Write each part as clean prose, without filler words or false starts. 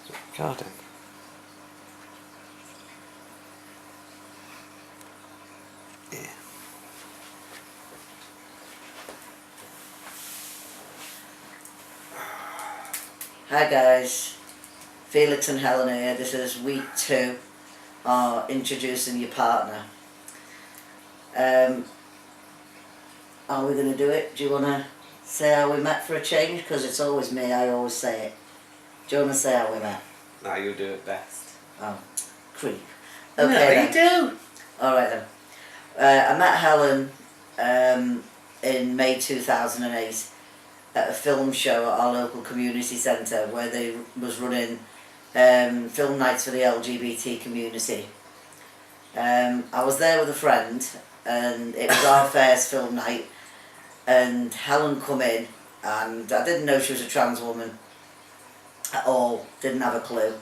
Recording. Yeah. Hi guys, Felix and Helen here. This is week 2 of introducing your partner. Are we going to do it? Do you want to say how we met for a change? Because it's always me, I always say it. Do you want to say how we met? No, you do it best. Oh, creep. Okay, Okay no, you do. Alright then. I met Helen in May 2008 at a film show at our local community centre where they was running film nights for the LGBT community. I was there with a friend and it was our first film night, and Helen come in and I didn't know she was a trans woman at all, didn't have a clue.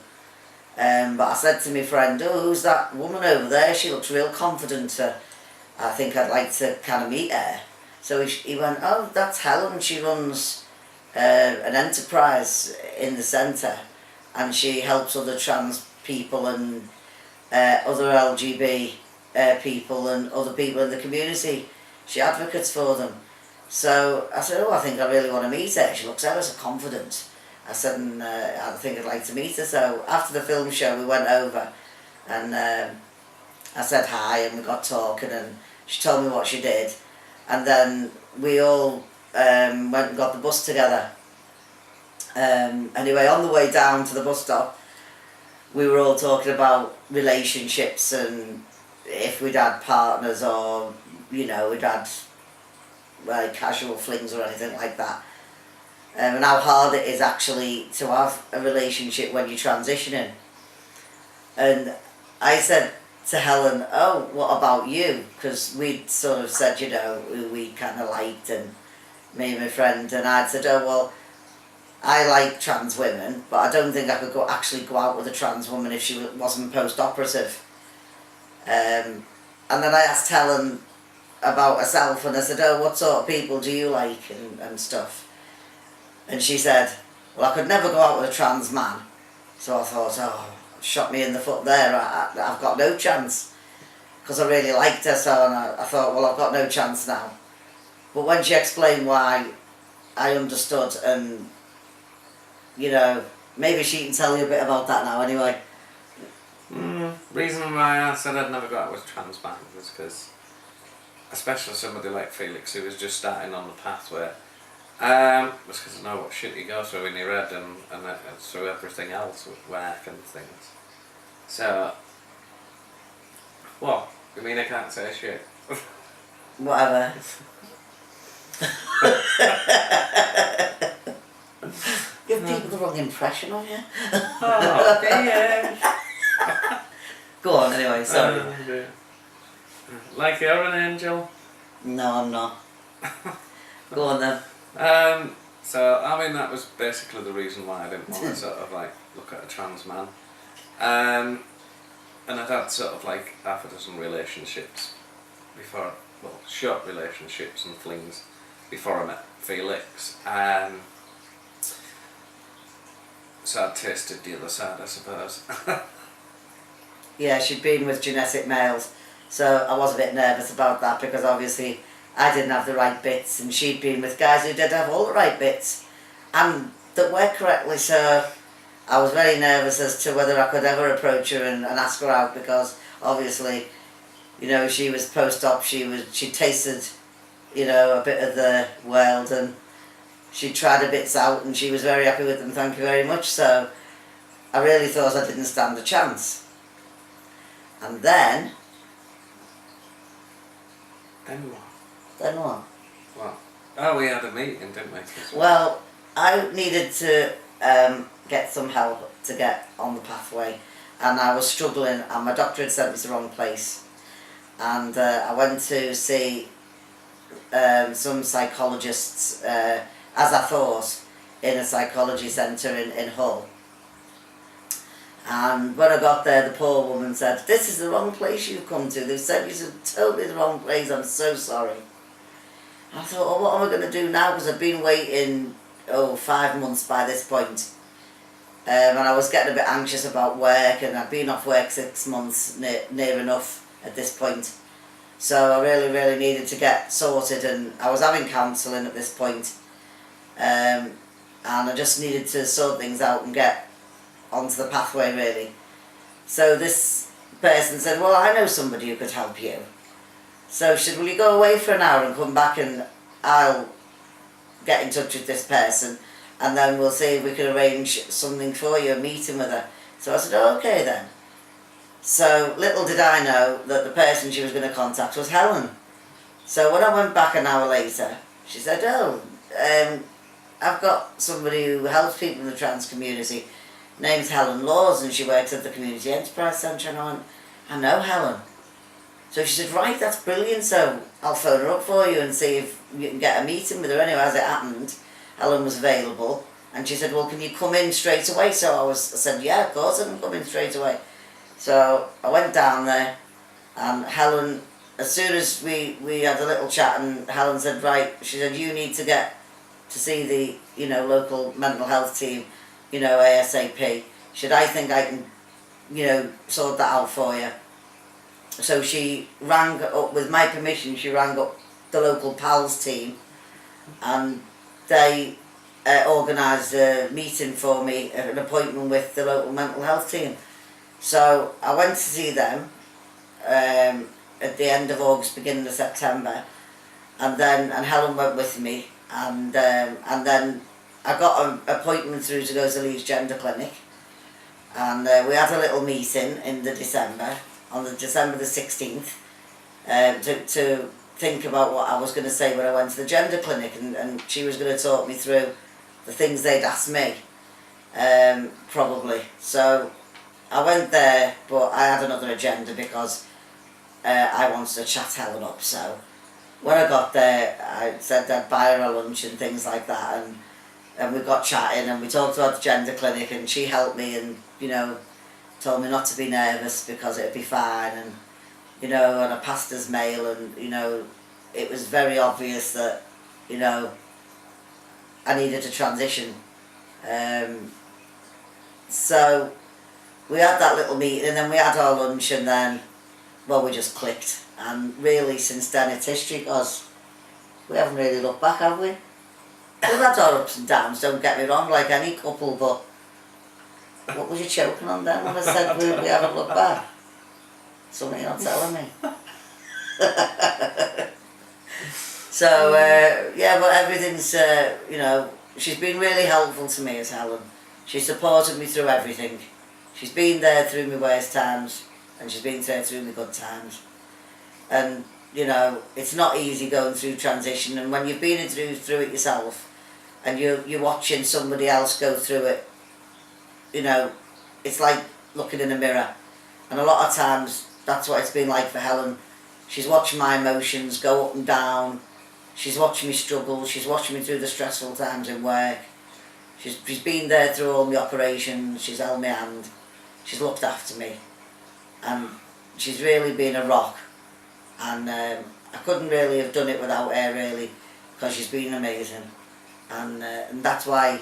But I said to my friend, "Oh, who's that woman over there? She looks real confident. I think I'd like to kind of meet her." So he went, "Oh, that's Helen. She runs an enterprise in the centre and she helps other trans people and other LGBT people and other people in the community. She advocates for them." So I said, "Oh, I think I really want to meet her. She looks ever so confident." I said, "I think I'd like to meet her." So after the film show we went over and I said hi and we got talking and she told me what she did, and then we all went and got the bus together. Anyway, on the way down to the bus stop we were all talking about relationships and if we'd had partners or, you know, we'd had casual flings or anything like that. And how hard it is actually to have a relationship when you're transitioning. And I said to Helen, "Oh, what about you?" Because we'd sort of said, you know, who we kind of liked, and me and my friend, and I'd said, "Oh, well, I like trans women, but I don't think I could actually go out with a trans woman if she wasn't post-operative." And then I asked Helen about herself and I said, "Oh, what sort of people do you like and stuff?" And she said, "Well, I could never go out with a trans man." So I thought, oh, shot me in the foot there, I've got no chance. Because I really liked her, so I thought, well, I've got no chance now. But when she explained why, I understood, and, you know, maybe she can tell you a bit about that now anyway. Reason why I said I'd never go out with trans man was because, especially somebody like Felix who was just starting on the pathway, was because I know what shit you go through in your head and through everything else with work and things. So, what? You mean I can't say shit? Whatever. Give people the wrong impression of you. Oh, dear. Go on anyway, sorry. Dear. Like you're an angel? No, I'm not. Go on then. So I mean that was basically the reason why I didn't want to sort of like look at a trans man. And I'd had sort of like half a dozen relationships before, well, short relationships and flings before I met Felix. So I'd tasted the other side, I suppose. Yeah, she'd been with genetic males, so I was a bit nervous about that because obviously I didn't have the right bits and she'd been with guys who did have all the right bits and that worked correctly, so I was very nervous as to whether I could ever approach her and ask her out because obviously, you know, she was post-op, she tasted, you know, a bit of the world and she tried her bits out and she was very happy with them, thank you very much, so I really thought I didn't stand a chance. And then... Then what? Then what? What? Oh, we had a meeting, didn't we? Well, I needed to get some help to get on the pathway and I was struggling and my doctor had sent me to the wrong place, and I went to see some psychologists, as I thought, in a psychology centre in Hull. And when I got there, the poor woman said, "This is the wrong place you've come to. They've sent you to totally the wrong place. I'm so sorry." I thought, "Oh, what am I going to do now?" Because I've been waiting, 5 months by this point. and I was getting a bit anxious about work, and I'd been off work 6 months, near enough at this point. So I really needed to get sorted, and I was having counselling at this point. And I just needed to sort things out and get onto the pathway, really. So this person said, well, I know somebody who could help you. So she said, will you go away for an hour and come back, and I'll get in touch with this person, and then we'll see if we can arrange something for you, a meeting with her. So I said, oh, okay then. So little did I know that the person she was going to contact was Helen. So when I went back an hour later, she said, oh, I've got somebody who helps people in the trans community. Name's Helen Laws, and she works at the Community Enterprise Centre. And I went, I know Helen. So she said, right, that's brilliant, so I'll phone her up for you and see if you can get a meeting with her. Anyway, as it happened, Helen was available, and she said, well, can you come in straight away? So I said, yeah, of course I can come in straight away. So I went down there, and Helen, as soon as we had a little chat, and Helen said, right, she said, you need to get to see the, you know, local mental health team, you know, ASAP. She said, I think I can, you know, sort that out for you. So she rang up, with my permission, she rang up the local PALS team, and they organised a meeting for me, an appointment with the local mental health team. So I went to see them at the end of August, beginning of September, and Helen went with me, and then I got an appointment through to go to Leeds Gender Clinic, and we had a little meeting in December, on the December the 16th, to think about what I was going to say when I went to the gender clinic, and she was going to talk me through the things they'd asked me, probably. So I went there, but I had another agenda because I wanted to chat Helen up. So when I got there, I said I'd buy her a lunch and things like that, and we got chatting, and we talked about the gender clinic, and she helped me, and, you know, told me not to be nervous because it'd be fine, and, you know, and I passed as male, and, you know, it was very obvious that, you know, I needed to transition. So we had that little meeting, and then we had our lunch, and then, well, we just clicked, and really since then it's history, because we haven't really looked back, have we? We've had our ups and downs, don't get me wrong, like any couple, but what was you choking on then when I said we haven't looked back? Something you're not telling me. So, yeah, but everything's, you know, she's been really helpful to me as Helen. She supported me through everything. She's been there through my worst times, and she's been there through my good times. And, you know, it's not easy going through transition, and when you've been through it yourself, and you're watching somebody else go through it, you know, it's like looking in a mirror. And a lot of times, that's what it's been like for Helen. She's watching my emotions go up and down. She's watching me struggle. She's watching me through the stressful times in work. She's been there through all my operations. She's held my hand. She's looked after me. And she's really been a rock. And I couldn't really have done it without her, really, because she's been amazing. And that's why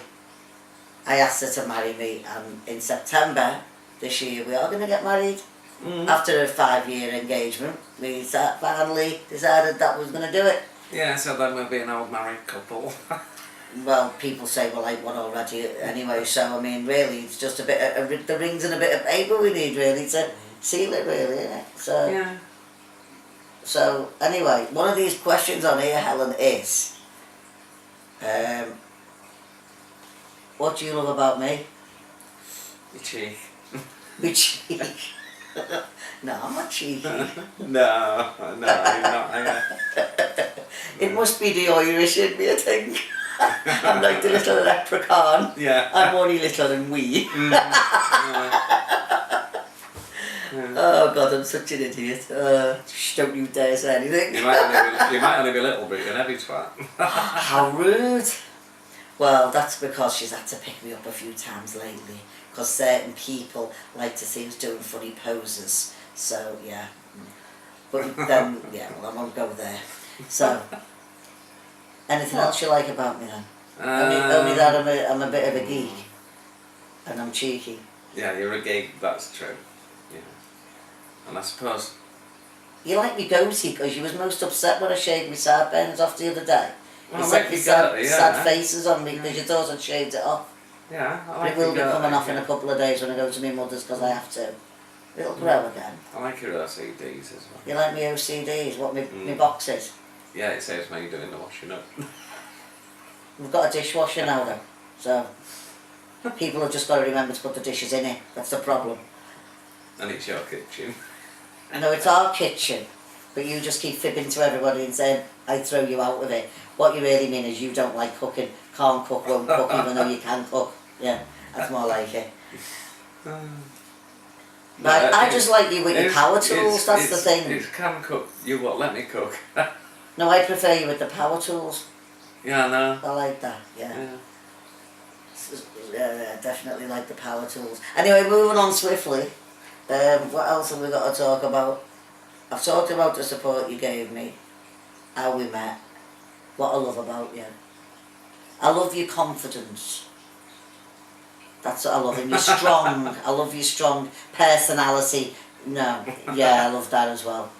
I asked her to marry me, and in September this year we are going to get married. After a 5-year engagement, we finally decided that we was going to do it. Yeah, so then we'll be an old married couple. Well, people say we're like one already anyway, so I mean, really, it's just a bit of the rings and a bit of paper we need, really, to seal it, really, isn't it? So, yeah. So, anyway, one of these questions on here, Helen, is, what do you love about me? Your cheek. My cheek. No, I'm not cheeky. No, you're not. It must be the Irish in me, I think. I'm like the little leprechaun. Yeah. I'm only little and wee. Yeah. Oh God, I'm such an idiot. Don't you dare say anything. You might only be a little bit, you're an heavy twat. How rude. Well, that's because she's had to pick me up a few times lately, because certain people like to see us doing funny poses. So, yeah. But then, yeah, well, I won't go there. So, anything else you like about me then? Only that I'm a bit of a geek. and I'm cheeky. Yeah, you're a gig, that's true. Yeah. And I suppose... You like me goatee because you was most upset when I shaved my sideburns off the other day. Well, You I set like me your sad, goatee, sad yeah. faces on me because you thought I'd shaved it off. Yeah, I But like it will be your coming goatee, off in yeah. a couple of days when I go to my mother's because I have to. It'll grow again. I like your OCDs as well. You like my OCDs, what my Mm. boxes? Yeah, it saves me doing the washing up. We've got a dishwasher now though, so people have just got to remember to put the dishes in it. That's the problem. And it's your kitchen. I know it's our kitchen, but you just keep fibbing to everybody and saying, I'd throw you out with it. What you really mean is you don't like cooking, can't cook, won't cook, even though you can cook. Yeah, that's more like it. But I just like you with your power tools, that's the thing. It can cook. You what, let me cook. No, I prefer you with the power tools. Yeah, I know. I like that, yeah. Yeah. Yeah, definitely like the power tools. Anyway, moving on swiftly. What else have we got to talk about? I've talked about the support you gave me, how we met, what I love about you. I love your confidence. That's what I love. And you're strong. I love your strong personality. No, yeah, I love that as well.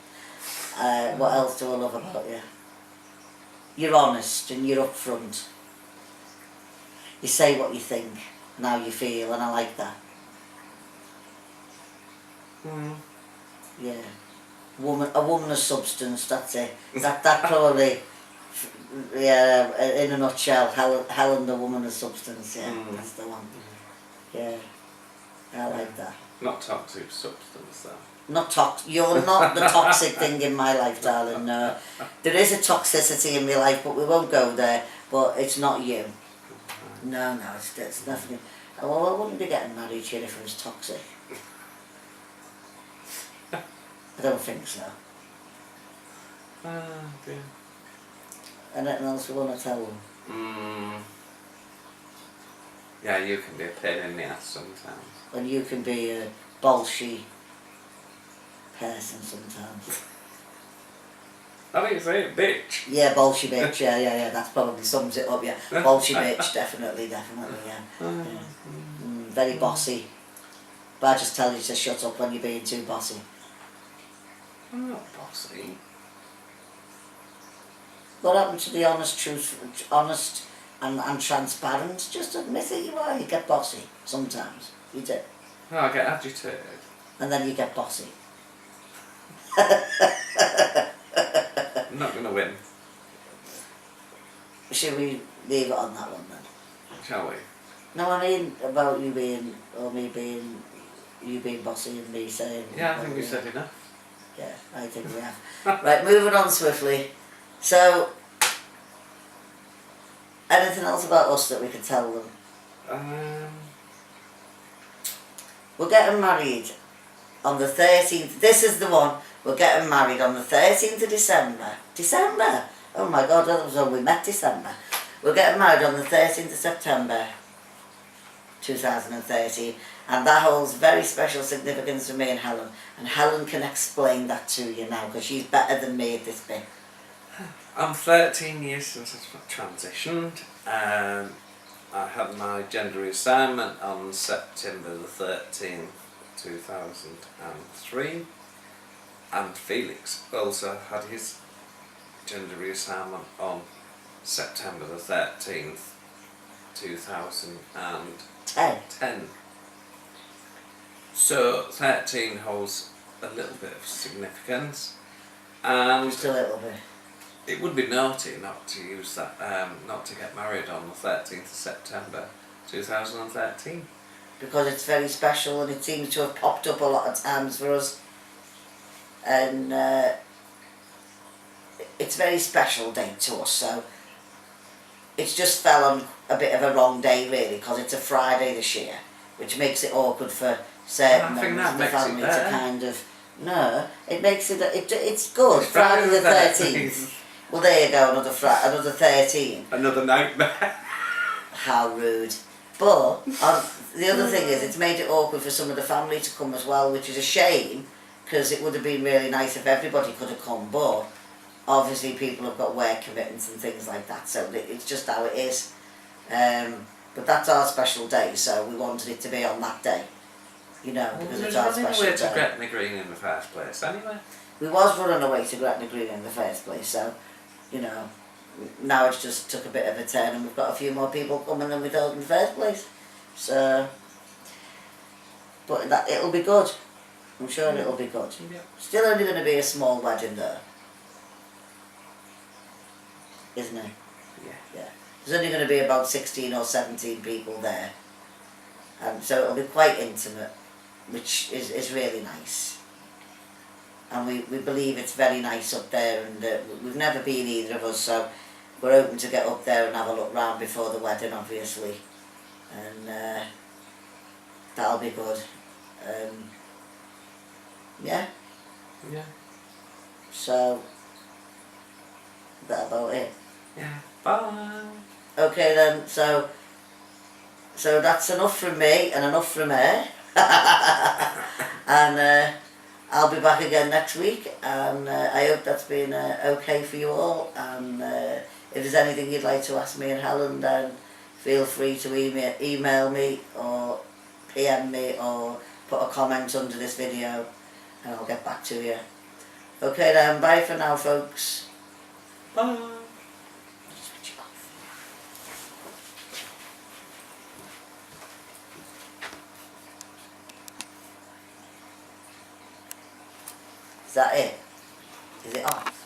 What else do I love about you? You're honest and you're upfront. You say what you think and how you feel, and I like that. Mm. Yeah. A woman of substance, that's it. That probably, yeah, in a nutshell, Helen the woman of substance, yeah, that's the one. Yeah, I like that. Not toxic substance though. You're not the toxic thing in my life, darling, no. There is a toxicity in my life, but we won't go there, but it's not you. No, it's nothing. Well, I wouldn't be getting married here if it was toxic. I don't think so. Dear. Anything else we want to tell them? Yeah, you can be a pain in the ass sometimes. And you can be a bolshy person sometimes. I didn't say it, bitch. Yeah, bolshy bitch, yeah, that probably sums it up, yeah. Bolshy bitch, definitely, yeah. Very bossy. But I just tell you to shut up when you're being too bossy. I'm not bossy. What happened to the honest and transparent? Just admit it, you are. You get bossy sometimes. You do. No, I get agitated. And then you get bossy. I'm not going to win. Should we leave it on that one then? Shall we? No, I mean about you being, or me being, you being bossy and me saying... Yeah, I think we said enough. Yeah, I think we have. Right, moving on swiftly. So, anything else about us that we could tell them? We're getting married on the 13th. This is the one. We're getting married on the 13th of December. December? Oh my God, that was when we met, December. We're getting married on the 13th of September 2013. And that holds very special significance for me and Helen. And Helen can explain that to you now, because she's better than me at this bit. I'm 13 years since I transitioned. I had my gender reassignment on September the 13th, 2003. And Felix also had his gender reassignment on September the 13th, 2010. So 13 holds a little bit of significance, and Just a little bit. it would be naughty not to use that, not to get married on the 13th of September 2013. Because it's very special and it seems to have popped up a lot of times for us. And it's a very special date to us, so it's just fell on a bit of a wrong day really, because it's a Friday this year, which makes it awkward for certain members of the family to kind of... No, it makes it... It's good. It's Friday the 13th. Well, there you go, another 13. Another nightmare. How rude. But the other thing is, it's made it awkward for some of the family to come as well, which is a shame, because it would have been really nice if everybody could have come, but obviously people have got work commitments and things like that, so it's just how it is. But that's our special day, so we wanted it to be on that day. You know, because it's our running special away day. to Gretna Green in the first place, anyway. We was running away to Gretna Green in the first place, so, you know, now it's just took a bit of a turn and we've got a few more people coming than we thought in the first place. So, but that it'll be good. I'm sure it'll be good. Yeah. Still only going to be a small wedding though. Isn't it? Yeah. Yeah. There's only going to be about 16 or 17 people there. And so it'll be quite intimate, which is really nice. And we believe it's very nice up there, and we've never been, either of us, so we're hoping to get up there and have a look round before the wedding, obviously. And that'll be good. Yeah. Yeah. So, that about it. Yeah. Bye. Okay then, so that's enough from me and enough from her. And I'll be back again next week, and I hope that's been okay for you all. And if there's anything you'd like to ask me and Helen, then feel free to email me or PM me or put a comment under this video and I'll get back to you. Okay then, bye for now folks. Bye. Switch it off. Is that it? Is it off?